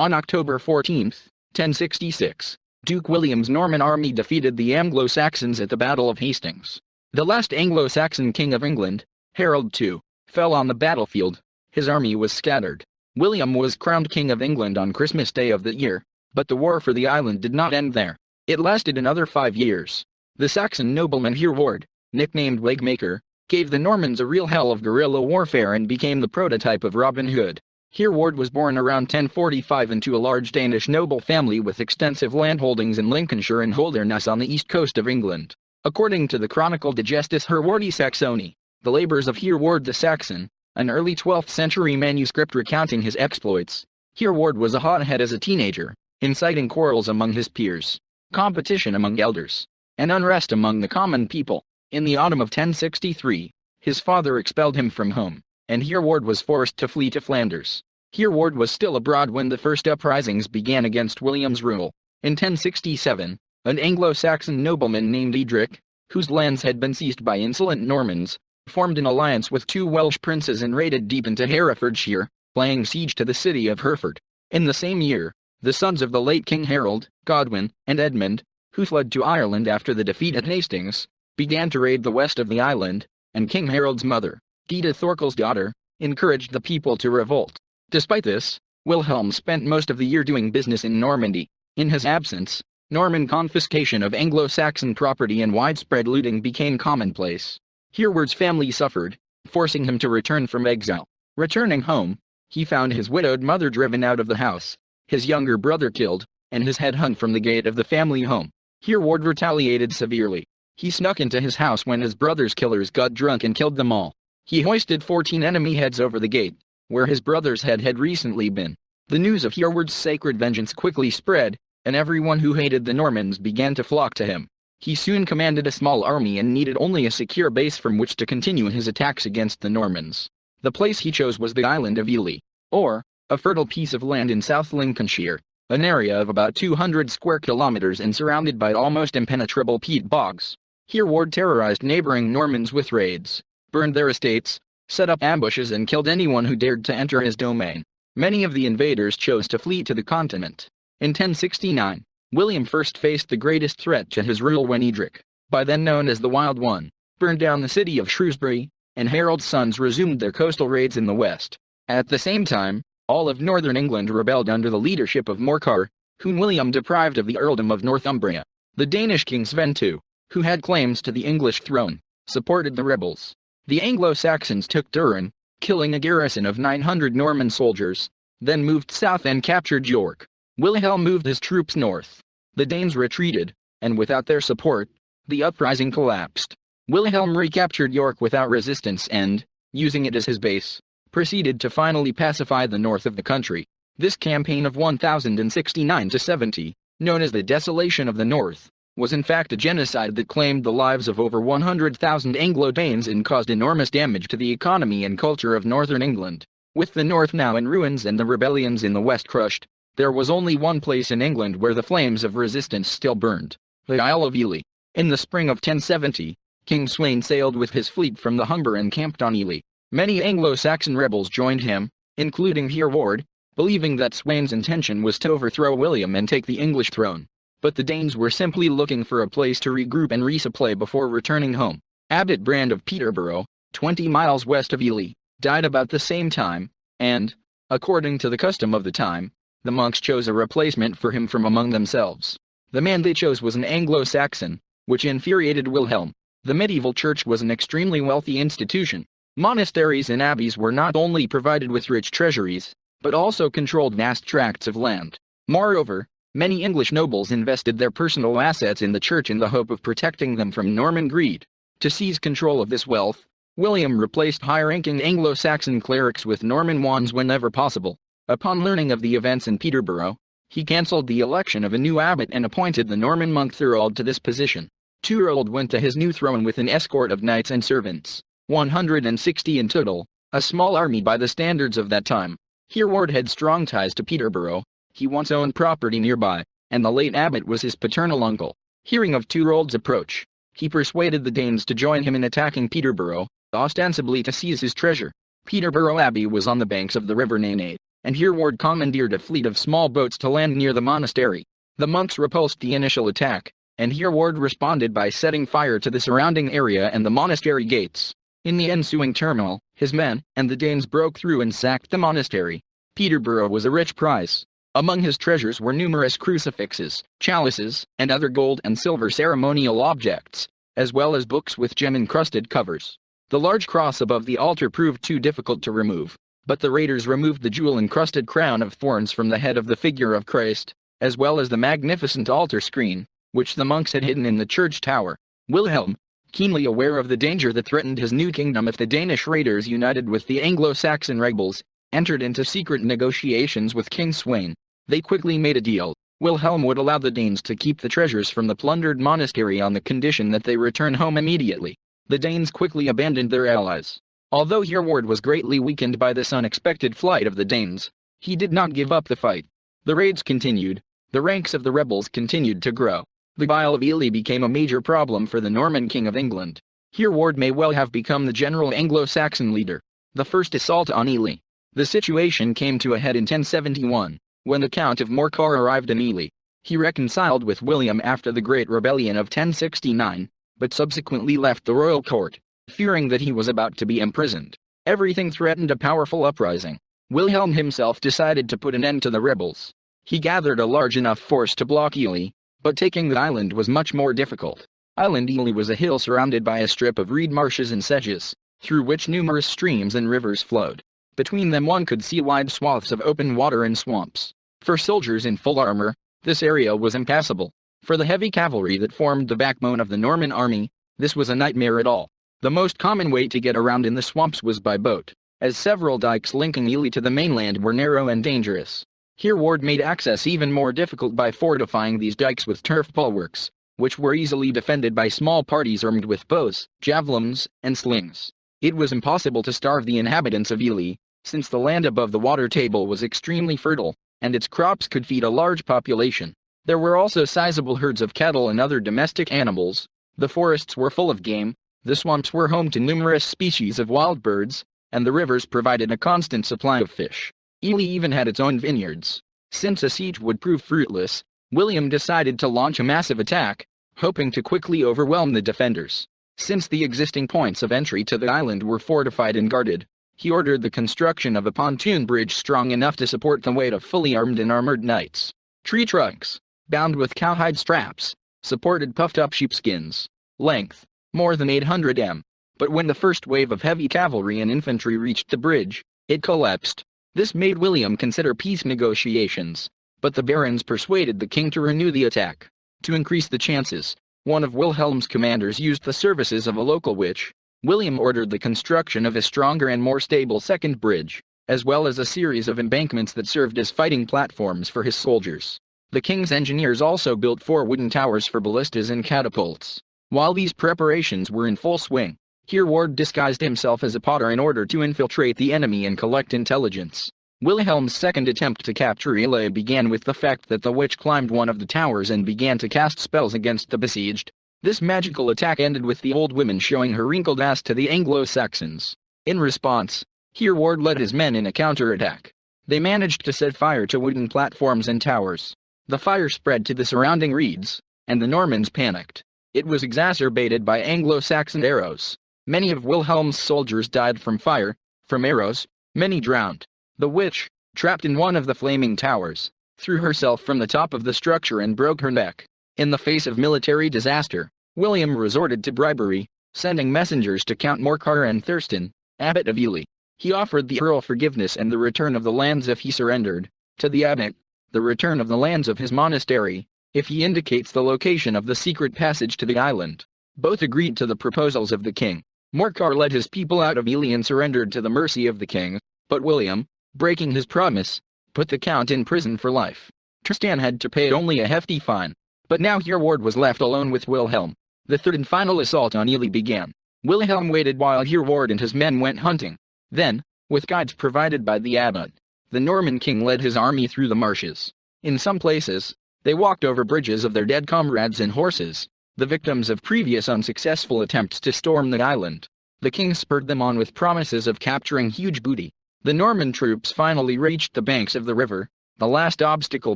On October 14, 1066, Duke William's Norman army defeated the Anglo-Saxons at the Battle of Hastings. The last Anglo-Saxon king of England, Harold II, fell on the battlefield. His army was scattered. William was crowned King of England on Christmas Day of that year, but the war for the island did not end there. It lasted another 5 years. The Saxon nobleman Hereward, nicknamed Wigmaker, gave the Normans a real hell of guerrilla warfare and became the prototype of Robin Hood. Hereward was born around 1045 into a large Danish noble family with extensive landholdings in Lincolnshire and Holderness on the east coast of England. According to the Chronicle Digestis Herewardi Saxoni, the labors of Hereward the Saxon, an early 12th century manuscript recounting his exploits. Hereward was a hothead as a teenager, inciting quarrels among his peers, competition among elders, and unrest among the common people. In the autumn of 1063, his father expelled him from home, and Hereward was forced to flee to Flanders. Hereward was still abroad when the first uprisings began against William's rule. In 1067, an Anglo-Saxon nobleman named Edric, whose lands had been seized by insolent Normans, formed an alliance with 2 Welsh princes and raided deep into Herefordshire, laying siege to the city of Hereford. In the same year, the sons of the late King Harold, Godwin, and Edmund, who fled to Ireland after the defeat at Hastings, began to raid the west of the island, and King Harold's mother, Dita Thorkel's daughter, encouraged the people to revolt. Despite this, Wilhelm spent most of the year doing business in Normandy. In his absence, Norman confiscation of Anglo-Saxon property and widespread looting became commonplace. Hereward's family suffered, forcing him to return from exile. Returning home, he found his widowed mother driven out of the house, his younger brother killed, and his head hung from the gate of the family home. Hereward retaliated severely. He snuck into his house when his brother's killers got drunk and killed them all. He hoisted 14 enemy heads over the gate, where his brother's head had recently been. The news of Hereward's sacred vengeance quickly spread, and everyone who hated the Normans began to flock to him. He soon commanded a small army and needed only a secure base from which to continue his attacks against the Normans. The place he chose was the island of Ely, or a fertile piece of land in South Lincolnshire, an area of about 200 square kilometers and surrounded by almost impenetrable peat bogs. Hereward terrorized neighboring Normans with raids, burned their estates, set up ambushes and killed anyone who dared to enter his domain. Many of the invaders chose to flee to the continent. In 1069, William first faced the greatest threat to his rule when Edric, by then known as the Wild One, burned down the city of Shrewsbury, and Harold's sons resumed their coastal raids in the west. At the same time, all of northern England rebelled under the leadership of Morcar, whom William deprived of the earldom of Northumbria. The Danish king Sven II, who had claims to the English throne, supported the rebels. The Anglo-Saxons took Durin, killing a garrison of 900 Norman soldiers, then moved south and captured York. Wilhelm moved his troops north. The Danes retreated, and without their support, the uprising collapsed. Wilhelm recaptured York without resistance and, using it as his base, proceeded to finally pacify the north of the country. This campaign of 1069–70, known as the Desolation of the North, was in fact a genocide that claimed the lives of over 100,000 Anglo-Danes and caused enormous damage to the economy and culture of northern England. With the north now in ruins and the rebellions in the west crushed, there was only one place in England where the flames of resistance still burned: the Isle of Ely. In the spring of 1070, King Sweyn sailed with his fleet from the Humber and camped on Ely. Many Anglo-Saxon rebels joined him, including Hereward, believing that Sweyn's intention was to overthrow William and take the English throne. But the Danes were simply looking for a place to regroup and resupply before returning home. Abbot Brand of Peterborough, 20 miles west of Ely, died about the same time, and, according to the custom of the time, the monks chose a replacement for him from among themselves. The man they chose was an Anglo-Saxon, which infuriated Wilhelm. The medieval church was an extremely wealthy institution. Monasteries and abbeys were not only provided with rich treasuries, but also controlled vast tracts of land. Moreover, many English nobles invested their personal assets in the church in the hope of protecting them from Norman greed. To seize control of this wealth, William replaced high-ranking Anglo-Saxon clerics with Norman wands whenever possible. Upon learning of the events in Peterborough, he cancelled the election of a new abbot and appointed the Norman monk Thorold to this position. Thorold went to his new throne with an escort of knights and servants, 160 in total, a small army by the standards of that time. Hereward had strong ties to Peterborough. He once owned property nearby, and the late abbot was his paternal uncle. Hearing of Thorold's approach, he persuaded the Danes to join him in attacking Peterborough, ostensibly to seize his treasure. Peterborough Abbey was on the banks of the river Nene. and Hereward commandeered a fleet of small boats to land near the monastery. The monks repulsed the initial attack, and Hereward responded by setting fire to the surrounding area and the monastery gates. In the ensuing turmoil, his men and the Danes broke through and sacked the monastery. Peterborough was a rich prize. Among his treasures were numerous crucifixes, chalices, and other gold and silver ceremonial objects, as well as books with gem-encrusted covers. The large cross above the altar proved too difficult to remove, but the raiders removed the jewel-encrusted crown of thorns from the head of the figure of Christ, as well as the magnificent altar screen, which the monks had hidden in the church tower. Wilhelm, keenly aware of the danger that threatened his new kingdom if the Danish raiders united with the Anglo-Saxon rebels, entered into secret negotiations with King Sweyn. They quickly made a deal. Wilhelm would allow the Danes to keep the treasures from the plundered monastery on the condition that they return home immediately. The Danes quickly abandoned their allies. Although Hereward was greatly weakened by this unexpected flight of the Danes, he did not give up the fight. The raids continued. The ranks of the rebels continued to grow. The Isle of Ely became a major problem for the Norman King of England. Hereward may well have become the general Anglo-Saxon leader. The first assault on Ely. The situation came to a head in 1071, when the Count of Morcar arrived in Ely. He reconciled with William after the Great Rebellion of 1069, but subsequently left the royal court, fearing that he was about to be imprisoned. Everything threatened a powerful uprising. Wilhelm himself decided to put an end to the rebels. He gathered a large enough force to block Ely, but taking the island was much more difficult. Island Ely was a hill surrounded by a strip of reed marshes and sedges, through which numerous streams and rivers flowed. Between them one could see wide swaths of open water and swamps. For soldiers in full armor, this area was impassable. For the heavy cavalry that formed the backbone of the Norman army, this was a nightmare at all. The most common way to get around in the swamps was by boat, as several dikes linking Ely to the mainland were narrow and dangerous. Hereward made access even more difficult by fortifying these dikes with turf bulwarks, which were easily defended by small parties armed with bows, javelins, and slings. It was impossible to starve the inhabitants of Ely, since the land above the water table was extremely fertile, and its crops could feed a large population. There were also sizable herds of cattle and other domestic animals. The forests were full of game, the swamps were home to numerous species of wild birds, and the rivers provided a constant supply of fish. Ely even had its own vineyards. Since a siege would prove fruitless, William decided to launch a massive attack, hoping to quickly overwhelm the defenders. Since the existing points of entry to the island were fortified and guarded, he ordered the construction of a pontoon bridge strong enough to support the weight of fully armed and armored knights. Tree trunks, bound with cowhide straps, supported puffed-up sheepskins. Length, more than 800 m. But when the first wave of heavy cavalry and infantry reached the bridge, it collapsed. This made William consider peace negotiations, but the barons persuaded the king to renew the attack. To increase the chances, one of Wilhelm's commanders used the services of a local witch. William ordered the construction of a stronger and more stable second bridge, as well as a series of embankments that served as fighting platforms for his soldiers. The king's engineers also built 4 wooden towers for ballistas and catapults. While these preparations were in full swing, Hereward disguised himself as a potter in order to infiltrate the enemy and collect intelligence. Wilhelm's second attempt to capture Ely began with the fact that the witch climbed one of the towers and began to cast spells against the besieged. This magical attack ended with the old woman showing her wrinkled ass to the Anglo-Saxons. In response, Hereward led his men in a counterattack. They managed to set fire to wooden platforms and towers. The fire spread to the surrounding reeds, and the Normans panicked. It was exacerbated by Anglo-Saxon arrows. Many of Wilhelm's soldiers died from fire, from arrows, many drowned. The witch, trapped in one of the flaming towers, threw herself from the top of the structure and broke her neck. In the face of military disaster, William resorted to bribery, sending messengers to Count Morcar and Thurston, abbot of Ely. He offered the earl forgiveness and the return of the lands if he surrendered. To the abbot, the return of the lands of his monastery, if he indicates the location of the secret passage to the island. Both agreed to the proposals of the king. Morcar led his people out of Ely and surrendered to the mercy of the king, but William, breaking his promise, put the count in prison for life. Tristan had to pay only a hefty fine. But now Hereward was left alone with Wilhelm. The third and final assault on Ely began. Wilhelm waited while Hereward and his men went hunting. Then, with guides provided by the abbot, the Norman king led his army through the marshes. In some places, they walked over bridges of their dead comrades and horses, the victims of previous unsuccessful attempts to storm the island. The king spurred them on with promises of capturing huge booty. The Norman troops finally reached the banks of the river, the last obstacle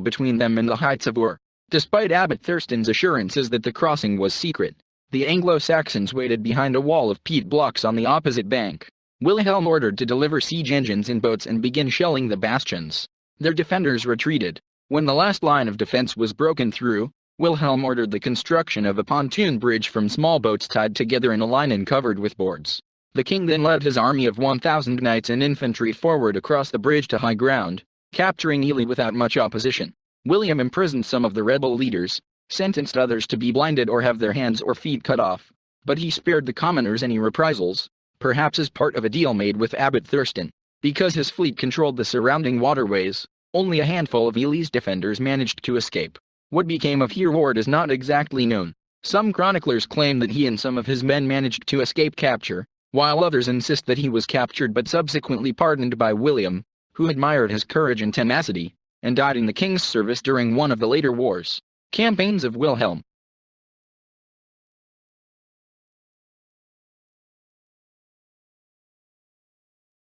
between them and the heights of Ur. Despite Abbot Thurston's assurances that the crossing was secret, the Anglo-Saxons waited behind a wall of peat blocks on the opposite bank. Wilhelm ordered to deliver siege engines in boats and begin shelling the bastions. Their defenders retreated. When the last line of defense was broken through, Wilhelm ordered the construction of a pontoon bridge from small boats tied together in a line and covered with boards. The king then led his army of 1,000 knights and infantry forward across the bridge to high ground, capturing Ely without much opposition. William imprisoned some of the rebel leaders, sentenced others to be blinded or have their hands or feet cut off, but he spared the commoners any reprisals, perhaps as part of a deal made with Abbot Thurston. Because his fleet controlled the surrounding waterways, only a handful of Ely's defenders managed to escape. What became of Hereward is not exactly known. Some chroniclers claim that he and some of his men managed to escape capture, while others insist that he was captured but subsequently pardoned by William, who admired his courage and tenacity, and died in the king's service during one of the later wars. Campaigns of Wilhelm.